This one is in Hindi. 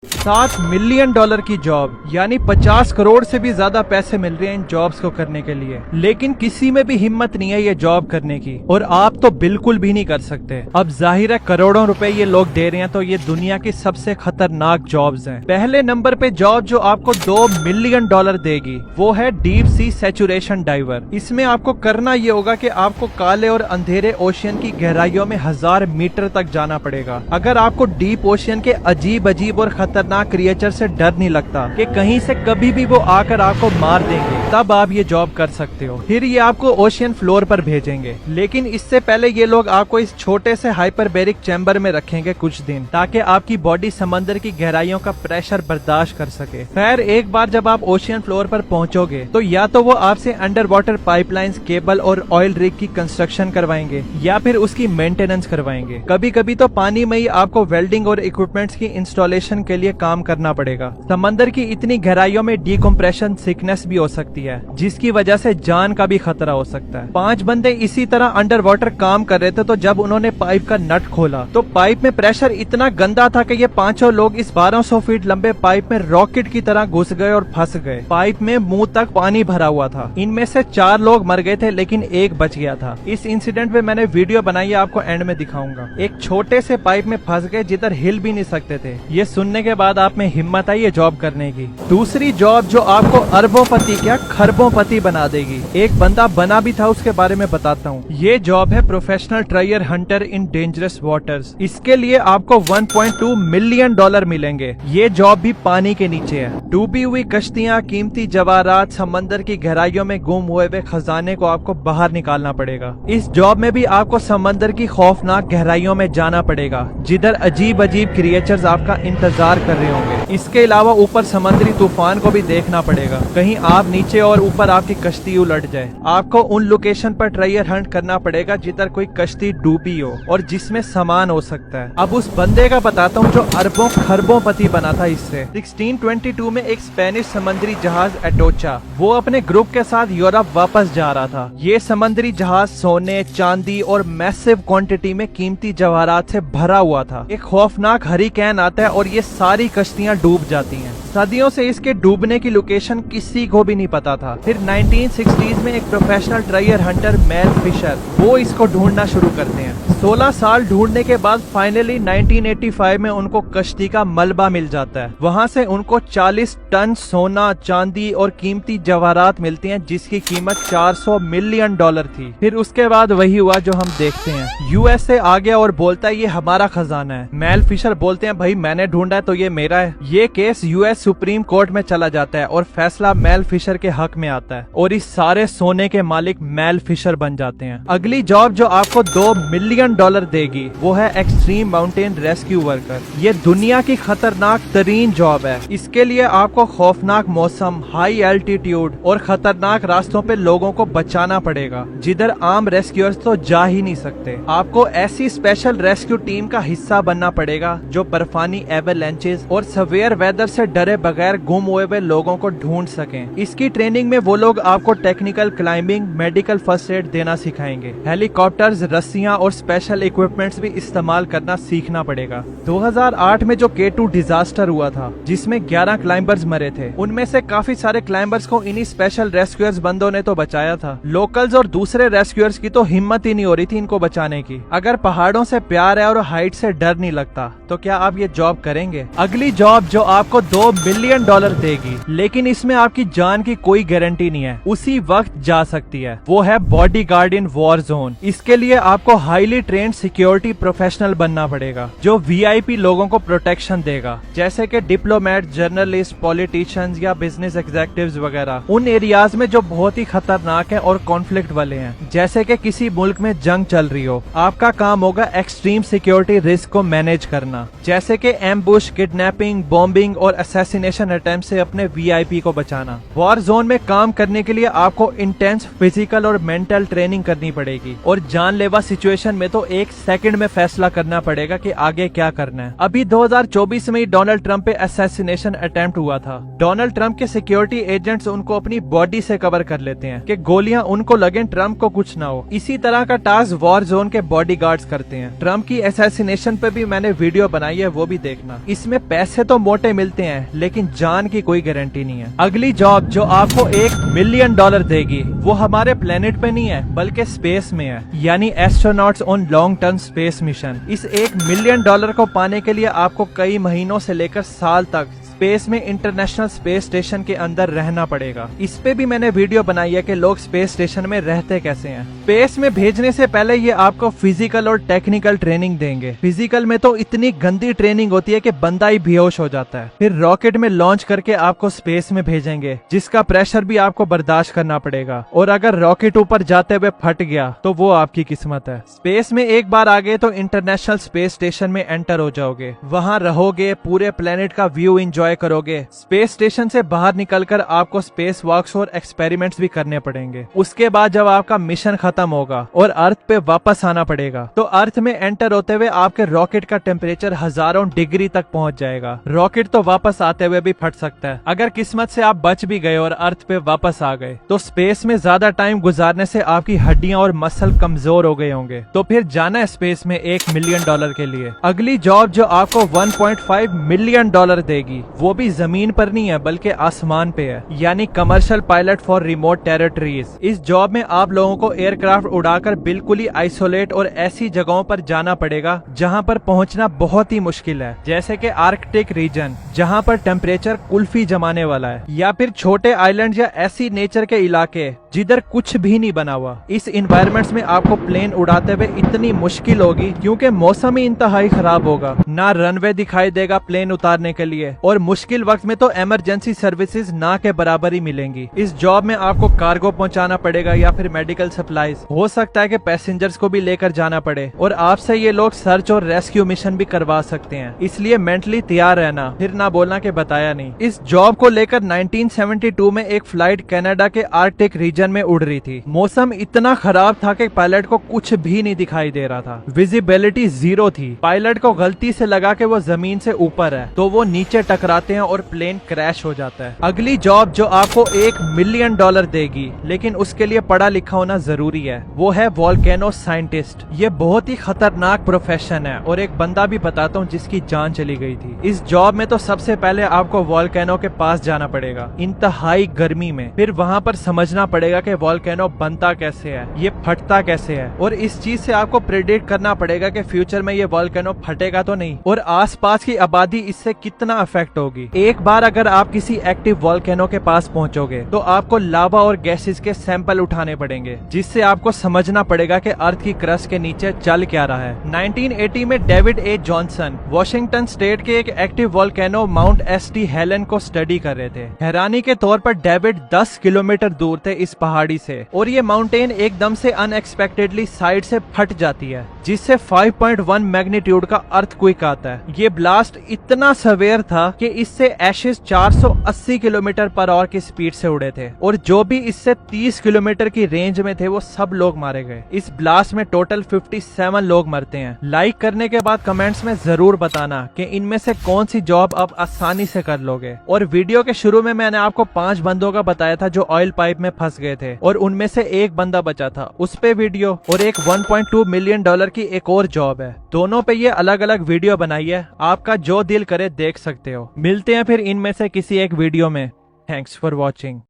$7 मिलियन की जॉब यानी 50 करोड़ से भी ज्यादा पैसे मिल रहे हैं इन जॉब्स को करने के लिए। लेकिन किसी में भी हिम्मत नहीं है ये जॉब करने की, और आप तो बिल्कुल भी नहीं कर सकते। अब जाहिर है करोड़ों रुपए ये लोग दे रहे हैं, तो ये दुनिया की सबसे खतरनाक जॉब्स हैं। पहले नंबर पे जॉब जो आपको $2 मिलियन देगी वो है डीप सी सैचुरेशन डाइवर। इसमें आपको करना ये होगा कि आपको काले और अंधेरे ओशियन की गहराइयों में 1000 मीटर तक जाना पड़ेगा। अगर आपको डीप ओशियन के अजीब अजीब और खतरनाक क्रिएचर से डर नहीं लगता कि कहीं से कभी भी वो आकर आपको मार देंगे, तब आप ये जॉब कर सकते हो। फिर ये आपको ओशियन फ्लोर पर भेजेंगे, लेकिन इससे पहले ये लोग आपको इस छोटे से हाइपरबेरिक चैम्बर में रखेंगे कुछ दिन, ताकि आपकी बॉडी समंदर की गहराइयों का प्रेशर बर्दाश्त कर सके। खैर, एक बार जब आप ओशियन फ्लोर पर पहुंचोगे तो या तो वो आपसे अंडर वाटर पाइपलाइंस, केबल और ऑयल रिग की कंस्ट्रक्शन करवाएंगे या फिर उसकी मेंटेनेंस करवाएंगे। कभी कभी तो पानी में ही आपको वेल्डिंग और इक्विपमेंट्स की इंस्टॉलेशन के लिए काम करना पड़ेगा। समंदर की इतनी गहराइयों में डिकम्प्रेशन सिकनेस भी हो सकती है, जिसकी वजह से जान का भी खतरा हो सकता है। 5 बंदे इसी तरह अंडर वाटर काम कर रहे थे, तो जब उन्होंने पाइप का नट खोला तो पाइप में प्रेशर इतना गंदा था कि ये पांचों लोग इस 1200 फीट लंबे पाइप में रॉकेट की तरह घुस गए और फंस गए। पाइप में मुंह तक पानी भरा हुआ था। इनमें से 4 लोग मर गए थे, लेकिन एक बच गया था। इस इंसिडेंट में मैंने वीडियो बनाई है, आपको एंड में दिखाऊंगा। एक छोटे से पाइप में फंस गए जिधर हिल भी नहीं सकते थे। ये सुनने के बाद आप में हिम्मत आई ये जॉब करने की। दूसरी जॉब जो आपको अरबोंपति क्या खरबोंपति बना देगी, एक बंदा बना भी था, उसके बारे में बताता हूँ। ये जॉब है प्रोफेशनल ट्रायर हंटर इन डेंजरस वाटर्स। इसके लिए आपको $1.2 मिलियन मिलेंगे। ये जॉब भी पानी के नीचे है। डूबी हुई कश्तियाँ, कीमती जवाहरात, समंदर की गहराइयों में गुम हुए खजाने को आपको बाहर निकालना पड़ेगा। इस जॉब में भी आपको समंदर की खौफनाक गहराइयों में जाना पड़ेगा, जिधर अजीब अजीब क्रिएचर्स आपका इंतजार कर रहे होंगे। इसके अलावा ऊपर समुद्री तूफान को भी देखना पड़ेगा, कहीं आप नीचे और ऊपर आपकी कश्ती उलट जाए। आपको उन लोकेशन पर ट्रायर हंट करना पड़ेगा जिधर कोई कश्ती डूबी हो और जिसमें सामान हो सकता है। अब उस बंदे का बताता हूँ जो अरबों खरबोंपति बना था इससे। 1622 में एक स्पेनिश समुद्री जहाज एटोचा, वो अपने ग्रुप के साथ यूरोप वापस जा रहा था। ये समुद्री जहाज सोने, चांदी और मैसिव क्वांटिटी में कीमती जवाहरात से भरा हुआ था। एक खौफनाक हरिकेन आता है और ये सारी कश्तियां डूब जाती हैं। सदियों से इसके डूबने की लोकेशन किसी को भी नहीं पता था। फिर 1960s में एक प्रोफेशनल ट्रायर हंटर मेल फिशर, वो इसको ढूंढना शुरू करते हैं। 16 साल ढूंढने के बाद फाइनली 1985 में उनको कश्ती का मलबा मिल जाता है। वहां से उनको 40 टन सोना, चांदी और कीमती जवाहरात मिलती हैं, जिसकी कीमत $400 मिलियन थी। फिर उसके बाद वही हुआ जो हम देखते हैं। यूएसए आ गया और बोलता है ये हमारा खजाना है। मेल फिशर बोलते हैं भाई मैंने ढूंढा है तो ये मेरा है। ये केस यूएस सुप्रीम कोर्ट में चला जाता है और फैसला मेल फिशर के हक में आता है, और इस सारे सोने के मालिक मेल फिशर बन जाते हैं। अगली जॉब जो आपको $2 मिलियन देगी वो है एक्सट्रीम माउंटेन रेस्क्यू वर्कर। ये दुनिया की खतरनाक तरीन जॉब है। इसके लिए आपको खौफनाक मौसम, हाई एल्टीट्यूड और खतरनाक रास्तों पे लोगों को बचाना पड़ेगा, जिधर आम रेस्क्यूअर्स तो जा ही नहीं सकते। आपको ऐसी स्पेशल रेस्क्यू टीम का हिस्सा बनना पड़ेगा जो बर्फानी एवरलैंचेस और सवेयर वेदर से डरे बगैर गुम हुए लोगों को ढूंढ सकें। इसकी ट्रेनिंग में वो लोग आपको technical climbing, medical first aid देना सिखाएंगे। हेलीकॉप्टर्स, रस्सियां और स्पेशल इक्विपमेंट्स भी इस्तेमाल करना सीखना पड़ेगा। 2008 में जो K2 डिजास्टर हुआ था, जिसमें 11 क्लाइंबर्स मरे थे, उनमें से काफी सारे क्लाइंबर्स को इन्हीं स्पेशल रेस्क्यूअर्स बंदों ने तो बचाया था। लोकल्स और दूसरे रेस्क्यूअर्स की तो हिम्मत ही नहीं हो रही थी इनको बचाने की। अगर पहाड़ों से प्यार है और हाइट से डर नहीं लगता, तो क्या आप ये जॉब करेंगे? अगली जॉब जो आपको $2 मिलियन देगी, लेकिन इसमें आपकी जान की कोई गारंटी नहीं है, उसी वक्त जा सकती है, वो है बॉडीगार्ड इन वॉर जोन। इसके लिए आपको हाईली ट्रेंड सिक्योरिटी प्रोफेशनल बनना पड़ेगा, जो वीआईपी लोगों को प्रोटेक्शन देगा, जैसे कि डिप्लोमेट, जर्नलिस्ट, पॉलिटिशियंस या बिजनेस एग्जीक्यूटिव्स वगैरह, उन एरियाज में जो बहुत ही खतरनाक है और कॉन्फ्लिक्ट वाले हैं, जैसे कि किसी मुल्क में जंग चल रही हो। आपका काम होगा एक्सट्रीम सिक्योरिटी रिस्क को मैनेज करना, जैसे कि एम्बुश, किडनैपिंग, बॉम्बिंग और असैसिनेशन अटेम्प्ट से अपने वीआईपी को बचाना। वॉर जोन में काम करने के लिए आपको इंटेंस फिजिकल और मेंटल ट्रेनिंग करनी पड़ेगी, और जानलेवा सिचुएशन में तो 1 सेकंड में फैसला करना पड़ेगा कि आगे क्या करना है। अभी 2024 में ही डोनाल्ड ट्रंप पे असैसिनेशन अटेम्प्ट हुआ था। डोनाल्ड ट्रंप के सिक्योरिटी एजेंट्स उनको अपनी बॉडी से कवर कर लेते हैं कि गोलियां उनको लगे, ट्रंप को कुछ ना हो। इसी तरह का टास्क वॉर जोन के बॉडीगार्ड्स करते हैं। ट्रंप की असैसिनेशन पे भी मैंने वीडियो बनाई है, वो भी देखना। इसमें इसमें पैसे तो मोटे मिलते हैं लेकिन जान की कोई गारंटी नहीं है। अगली जॉब जो आपको $1 मिलियन देगी वो हमारे प्लेनेट पे नहीं है बल्कि स्पेस में है, यानी astronauts on long term space mission. इस $1 मिलियन को पाने के लिए आपको कई महीनों से लेकर साल तक स्पेस में इंटरनेशनल स्पेस स्टेशन के अंदर रहना पड़ेगा। इस पे भी मैंने वीडियो बनाई है कि लोग स्पेस स्टेशन में रहते कैसे हैं। स्पेस में भेजने से पहले ये आपको फिजिकल और टेक्निकल ट्रेनिंग देंगे। फिजिकल में तो इतनी गंदी ट्रेनिंग होती है कि बंदा ही बेहोश हो जाता है। फिर रॉकेट में लॉन्च करके आपको स्पेस में भेजेंगे जिसका प्रेशर भी आपको बर्दाश्त करना पड़ेगा, और अगर रॉकेट ऊपर जाते हुए फट गया तो वो आपकी किस्मत है। स्पेस में एक बार आ गए तो इंटरनेशनल स्पेस स्टेशन में एंटर हो जाओगे, वहाँ रहोगे, पूरे प्लेनेट का व्यू एंजॉय करोगे। स्पेस स्टेशन से बाहर निकलकर आपको स्पेस वॉक्स और एक्सपेरिमेंट्स भी करने पड़ेंगे। उसके बाद जब आपका मिशन खत्म होगा और अर्थ पे वापस आना पड़ेगा तो अर्थ में एंटर होते हुए आपके रॉकेट का टेम्परेचर हजारों डिग्री तक पहुंच जाएगा। रॉकेट तो वापस आते हुए भी फट सकता है। अगर किस्मत से आप बच भी गए और अर्थ पे वापस आ गए तो स्पेस में ज्यादा टाइम गुजारने से आपकी हड्डियां और मसल कमजोर हो गए होंगे, तो फिर जाना है स्पेस में $1 मिलियन के लिए। अगली जॉब जो आपको $1.5 मिलियन देगी वो भी जमीन पर नहीं है बल्कि आसमान पे है, यानी commercial pilot for remote territories. इस जॉब में आप लोगों को एयरक्राफ्ट उड़ाकर बिल्कुल ही आइसोलेट और ऐसी जगहों पर जाना पड़ेगा जहां पर पहुंचना बहुत ही मुश्किल है, जैसे कि आर्कटिक रीजन जहां पर टेम्परेचर कुल्फी जमाने वाला है, या फिर छोटे आइलैंड या ऐसी नेचर के इलाके जिधर कुछ भी नहीं बना हुआ। इस इन्वायरमेंट्स में आपको प्लेन उड़ाते हुए इतनी मुश्किल होगी क्योंकि मौसम ही इंतहाई खराब होगा, ना रनवे दिखाई देगा प्लेन उतारने के लिए, और मुश्किल वक्त में तो इमरजेंसी सर्विसेज ना के बराबर ही मिलेंगी। इस जॉब में आपको कार्गो पहुंचाना पड़ेगा या फिर मेडिकल सप्लाईज, हो सकता है कि पैसेंजर्स को भी लेकर जाना पड़े, और आपसे ये लोग सर्च और रेस्क्यू मिशन भी करवा सकते हैं, इसलिए मेंटली तैयार रहना, फिर ना बोलना कि बताया नहीं। इस जॉब को लेकर 1972 में एक फ्लाइट कनाडा के आर्कटिक रीजन में उड़ रही थी। मौसम इतना खराब था कि पायलट को कुछ भी नहीं दिखाई दे रहा था, विजिबिलिटी 0 थी। पायलट को गलती से लगा कि वो जमीन से ऊपर है तो वो नीचे टकराते हैं और प्लेन क्रैश हो जाता है। अगली जॉब जो आपको $1 मिलियन देगी, लेकिन उसके लिए पढ़ा लिखा होना जरूरी है, वो है वोल्केनो साइंटिस्ट। ये बहुत ही खतरनाक प्रोफेशन है और एक बंदा भी बताता हूँ जिसकी जान चली गई थी। इस जॉब में तो सबसे पहले आपको वोल्केनो के पास जाना पड़ेगा इंतहाई गर्मी में, फिर वहाँ पर समझना पड़ेगा कि वोल्केनो बनता कैसे है, ये फटता कैसे है, और इस चीज से आपको प्रेडिक्ट करना पड़ेगा कि फ्यूचर में ये वोल्केनो फटेगा तो नहीं, और आसपास की आबादी इससे कितना अफेक्ट होगी। एक बार अगर आप किसी एक्टिव वोल्केनो के पास पहुंचोगे तो आपको लावा और गैसेस के सैंपल उठाने पड़ेंगे, जिससे आपको समझना पड़ेगा कि अर्थ की क्रस्ट के नीचे चल क्या रहा है। 1980 में David A Johnson Washington state के एक active volcano mount ST Helen को स्टडी कर रहे थे। हैरानी के तौर पर डेविड 10 किलोमीटर दूर थे इस पहाड़ी से, और ये माउंटेन एकदम से अनएक्सपेक्टेडली साइड से फट जाती है, जिससे 5.1 मैग्नीट्यूड का अर्थक्वेक आता है। ये ब्लास्ट इतना सवेयर था कि इससे एशेस 480 किलोमीटर पर आवर की स्पीड से उड़े थे, और जो भी इससे 30 किलोमीटर की रेंज में थे वो सब लोग मारे गए। इस ब्लास्ट में टोटल 57 लोग मरते हैं। लाइक करने के बाद कमेंट्स में जरूर बताना कि इनमें से कौन सी जॉब आप आसानी से कर लोगे। और वीडियो के शुरू में मैंने आपको 5 बंदों का बताया था जो ऑयल पाइप में फंस गए थे, और उनमें से एक बंदा बचा था, उस पे वीडियो, और एक $1.2 मिलियन की एक और जॉब है। दोनों पे ये अलग अलग वीडियो बनाई है, आपका जो दिल करे देख सकते हो। मिलते हैं फिर इनमें से किसी एक वीडियो में। Thanks for watching.